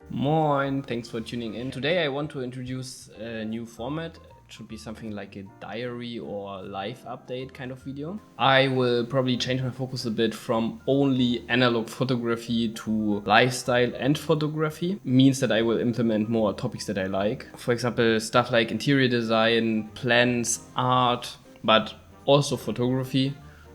Moin, thanks for tuning in. Today I want to introduce a new format. It should be something like a diary or life update kind of video. I will probably change my focus a bit from only analog photography to lifestyle and photography. Means that I will implement more topics that I like. For example, stuff like interior design, plans, art, but also photography.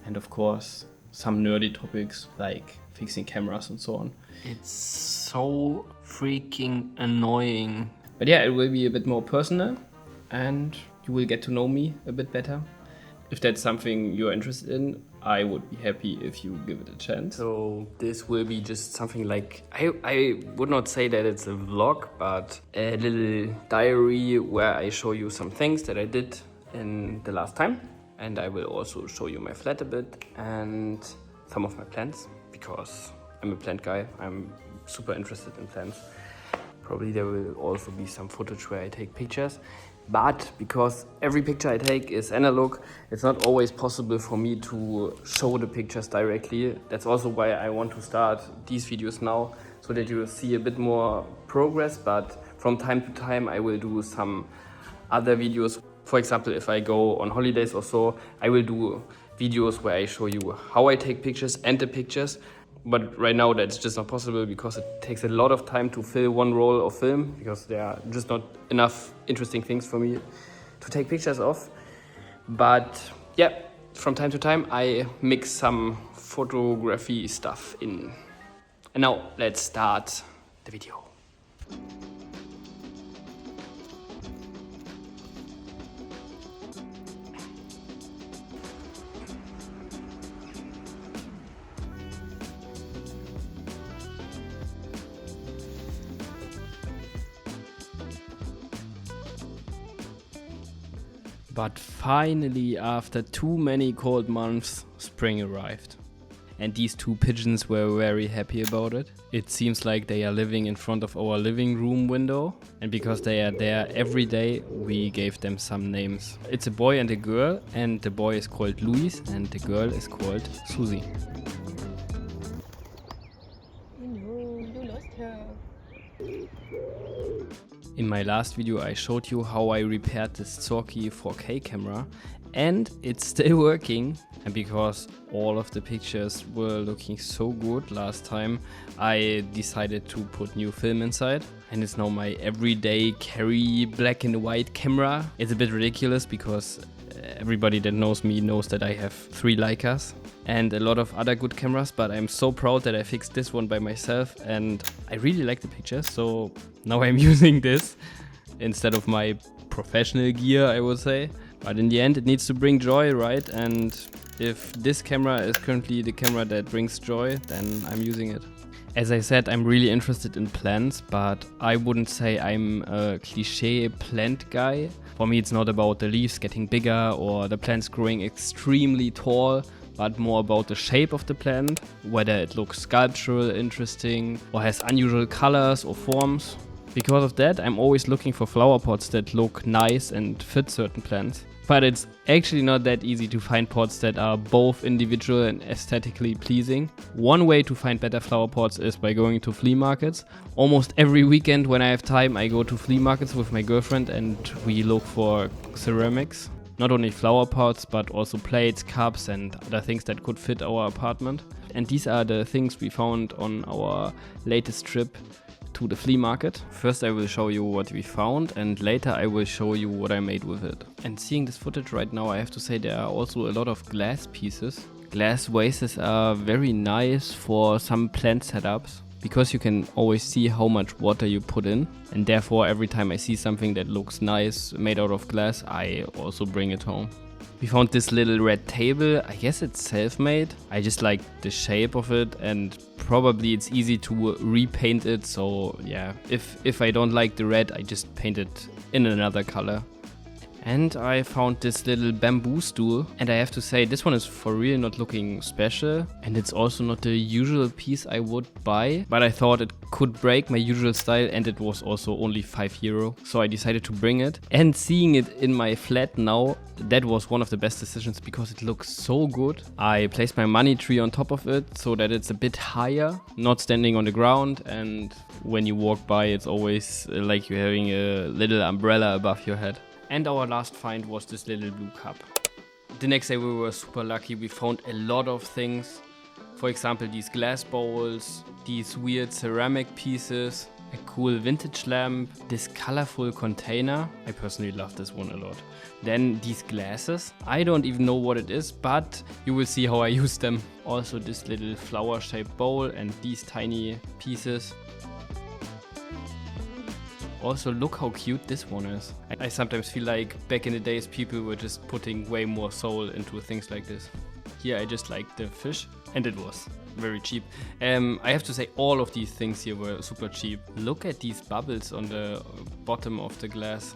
And of course, some nerdy topics like fixing cameras and so on. It's so freaking annoying. But yeah, it will be a bit more personal and you will get to know me a bit better. If that's something you're interested in, I would be happy if you give it a chance. So this will be just something like, I would not say that it's a vlog, but a little diary where I show you some things that I did in the last time. And I will also show you my flat a bit and some of my plants, because I'm a plant guy. I'm super interested in plants. Probably there will also be some footage where I take pictures. But because every picture I take is analog, it's not always possible for me to show the pictures directly. That's also why I want to start these videos now, so that you will see a bit more progress. But from time to time I will do some other videos. For example, if I go on holidays or so, I will do videos where I show you how I take pictures and the pictures. But right now that's just not possible because it takes a lot of time to fill one roll of film, because there are just not enough interesting things for me to take pictures of. But yeah, from time to time I mix some photography stuff in. And now let's start the video. But finally, after too many cold months, spring arrived. And these two pigeons were very happy about it. It seems like they are living in front of our living room window. And because they are there every day, we gave them some names. It's a boy and a girl, and the boy is called Luis and the girl is called Susie. You lost her. In my last video I showed you how I repaired this Zorki 4K camera, and it's still working. And because all of the pictures were looking so good last time, I decided to put new film inside, and it's now my everyday carry black and white camera. It's a bit ridiculous because everybody that knows me knows that I have 3 Leicas and a lot of other good cameras, but I'm so proud that I fixed this one by myself and I really like the pictures, so now I'm using this instead of my professional gear, I would say. But in the end it needs to bring joy, right? And if this camera is currently the camera that brings joy, then I'm using it. As I said, I'm really interested in plants, but I wouldn't say I'm a cliché plant guy. For me it's not about the leaves getting bigger or the plants growing extremely tall, but more about the shape of the plant, whether it looks sculptural, interesting, or has unusual colors or forms. Because of that, I'm always looking for flower pots that look nice and fit certain plants. But it's actually not that easy to find pots that are both individual and aesthetically pleasing. One way to find better flower pots is by going to flea markets. Almost every weekend when I have time, I go to flea markets with my girlfriend and we look for ceramics. Not only flower pots, but also plates, cups and other things that could fit our apartment. And these are the things we found on our latest trip to the flea market. First I will show you what we found and later I will show you what I made with it. And seeing this footage right now, I have to say there are also a lot of glass pieces. Glass vases are very nice for some plant setups, because you can always see how much water you put in, and therefore every time I see something that looks nice made out of glass, I also bring it home. We found this little red table. I guess it's self-made. I just like the shape of it and probably it's easy to repaint it, so yeah, if I don't like the red, I just paint it in another color. And I found this little bamboo stool, and I have to say this one is for real not looking special, and it's also not the usual piece I would buy, but I thought it could break my usual style, and it was also only €5, so I decided to bring it. And seeing it in my flat now, that was one of the best decisions because it looks so good. I placed my money tree on top of it so that it's a bit higher, not standing on the ground, and when you walk by it's always like you're having a little umbrella above your head. And our last find was this little blue cup. The next day we were super lucky. We found a lot of things. For example, these glass bowls, these weird ceramic pieces, a cool vintage lamp, this colorful container. I personally love this one a lot. Then these glasses. I don't even know what it is, but you will see how I use them. Also this little flower-shaped bowl and these tiny pieces. Also, look how cute this one is. I sometimes feel like back in the days people were just putting way more soul into things like this. Here I just liked the fish, and it was very cheap. I have to say all of these things here were super cheap. Look at these bubbles on the bottom of the glass.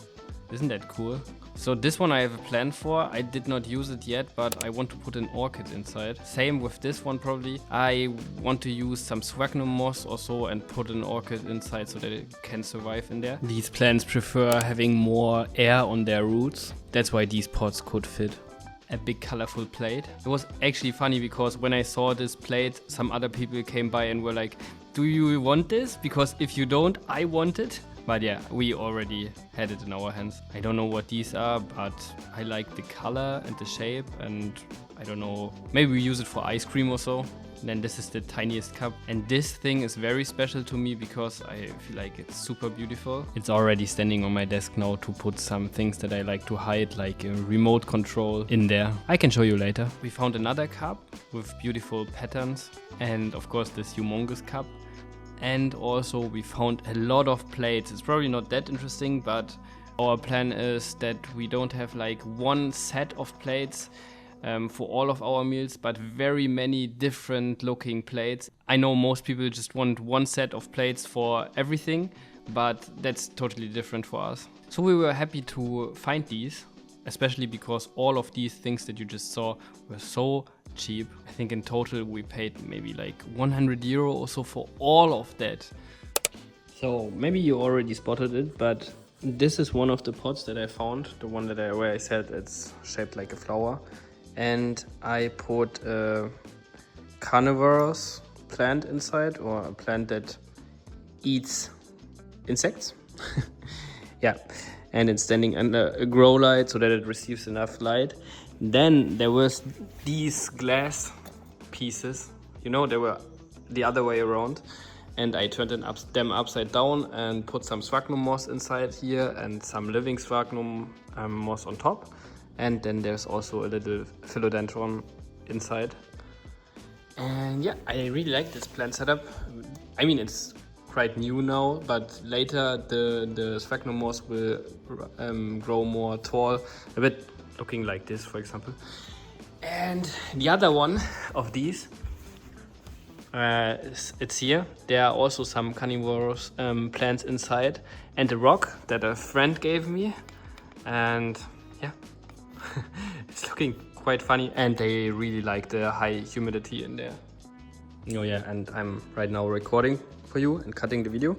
Isn't that cool? So this one I have a plan for. I did not use it yet, but I want to put an orchid inside. Same with this one probably. I want to use some sphagnum moss or so and put an orchid inside so that it can survive in there. These plants prefer having more air on their roots. That's why these pots could fit. A big colorful plate. It was actually funny because when I saw this plate, some other people came by and were like, do you want this? Because if you don't, I want it. But yeah, we already had it in our hands. I don't know what these are, but I like the color and the shape, and I don't know, maybe we use it for ice cream or so. And then this is the tiniest cup. And this thing is very special to me because I feel like it's super beautiful. It's already standing on my desk now to put some things that I like to hide, like a remote control in there. I can show you later. We found another cup with beautiful patterns, and of course this humongous cup. And also we found a lot of plates. It's probably not that interesting, but our plan is that we don't have like one set of plates for all of our meals, but very many different looking plates. I know most people just want one set of plates for everything, but that's totally different for us. So we were happy to find these, especially because all of these things that you just saw were so cheap. I think in total we paid maybe like €100 or so for all of that. So maybe you already spotted it, but this is one of the pots that I found, the one that where I said it's shaped like a flower, and I put a carnivorous plant inside, or a plant that eats insects. Yeah, and it's standing under a grow light so that it receives enough light. Then there was these glass pieces, you know, they were the other way around, and I turned them upside down and put some sphagnum moss inside here and some living sphagnum moss on top. And then there's also a little philodendron inside. And yeah, I really like this plant setup. I mean, it's quite new now, but later the sphagnum moss will grow more tall, a bit looking like this, for example. And the other one of these, it's here. There are also some carnivorous plants inside, and a rock that a friend gave me. And yeah, it's looking quite funny, and they really like the high humidity in there. Oh yeah, and I'm right now recording for you and cutting the video.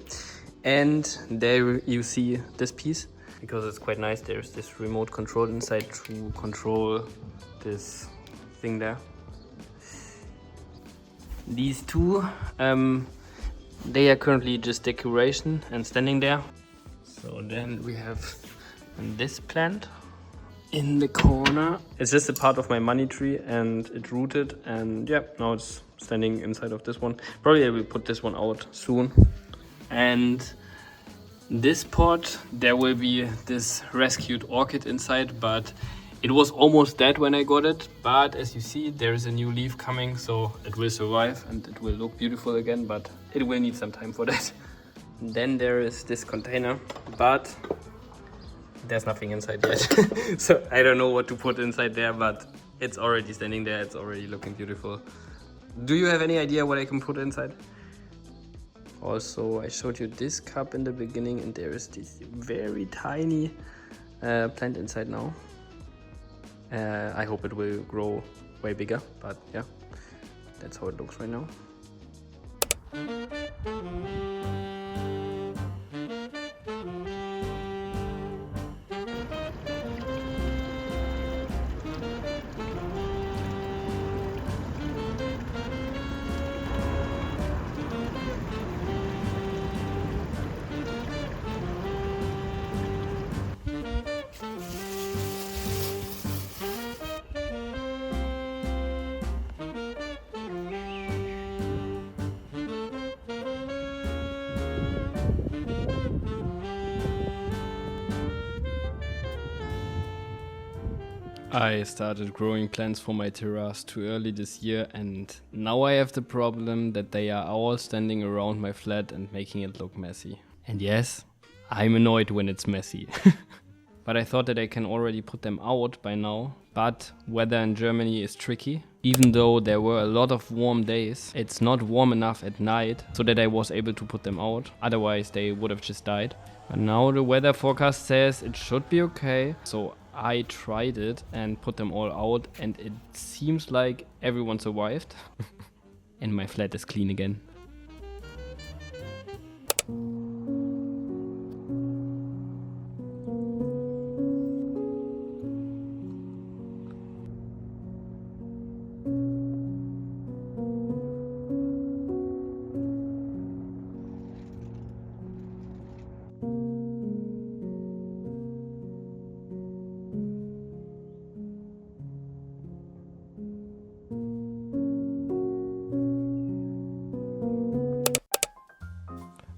And there you see this piece, because it's quite nice. There's this remote control inside to control this thing there. These two, they are currently just decoration and standing there. So then we have this plant in the corner. It's just a part of my money tree and it rooted, and yeah, now it's standing inside of this one. Probably I will put this one out soon. And this pot, there will be this rescued orchid inside, but it was almost dead when I got it. But as you see, there is a new leaf coming, so it will survive and it will look beautiful again, but it will need some time for that. Then there is this container, but there's nothing inside yet. So I don't know what to put inside there, but it's already standing there. It's already looking beautiful. Do you have any idea what I can put inside? Also, I showed you this cup in the beginning, and there is this very tiny plant inside now. I hope it will grow way bigger, but yeah, that's how it looks right now. I started growing plants for my terrace too early this year, and now I have the problem that they are all standing around my flat and making it look messy. And yes, I'm annoyed when it's messy. But I thought that I can already put them out by now, but weather in Germany is tricky. Even though there were a lot of warm days, it's not warm enough at night so that I was able to put them out, otherwise they would have just died. But now the weather forecast says it should be okay, so I tried it and put them all out, and it seems like everyone survived. And my flat is clean again.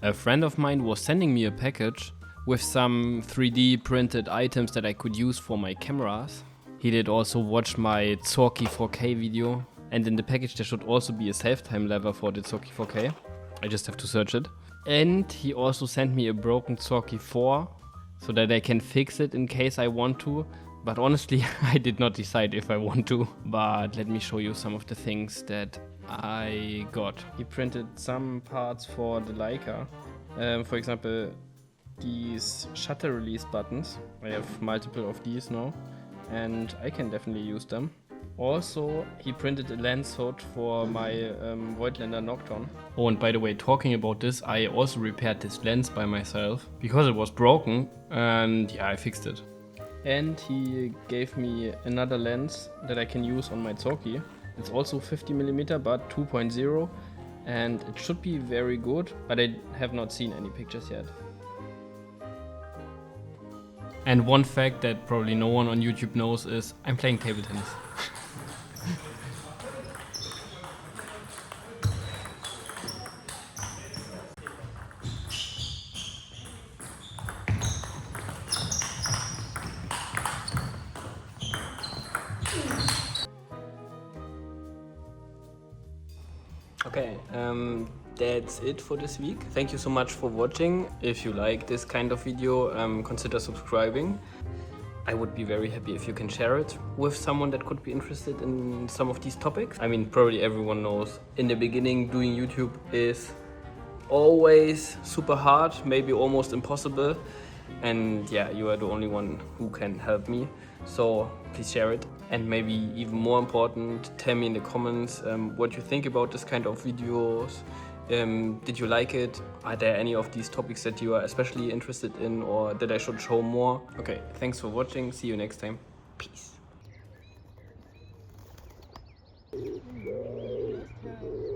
A friend of mine was sending me a package with some 3D printed items that I could use for my cameras. He did also watch my Zorki 4K video, and in the package there should also be a save time lever for the Zorki 4K. I just have to search it. And he also sent me a broken Zorki 4 so that I can fix it in case I want to. But honestly, I did not decide if I want to. But let me show you some of the things that I got. He printed some parts for the Leica. For example, these shutter release buttons. I have multiple of these now, and I can definitely use them. Also, he printed a lens hood for my Voigtlander Nocturne. Oh, and by the way, talking about this, I also repaired this lens by myself because it was broken, and yeah, I fixed it. And he gave me another lens that I can use on my Zorki. It's also 50mm but 2.0, and it should be very good, but I have not seen any pictures yet. And one fact that probably no one on YouTube knows is I'm playing table tennis. Okay, that's it for this week. Thank you so much for watching. If you like this kind of video, consider subscribing. I would be very happy if you can share it with someone that could be interested in some of these topics. I mean, probably everyone knows in the beginning doing YouTube is always super hard, maybe almost impossible. And yeah, you are the only one who can help me. So please share it. And maybe even more important, tell me in the comments what you think about this kind of videos. Did you like it? Are there any of these topics that you are especially interested in or that I should show more? Okay, thanks for watching. See you next time. Peace. You lost her.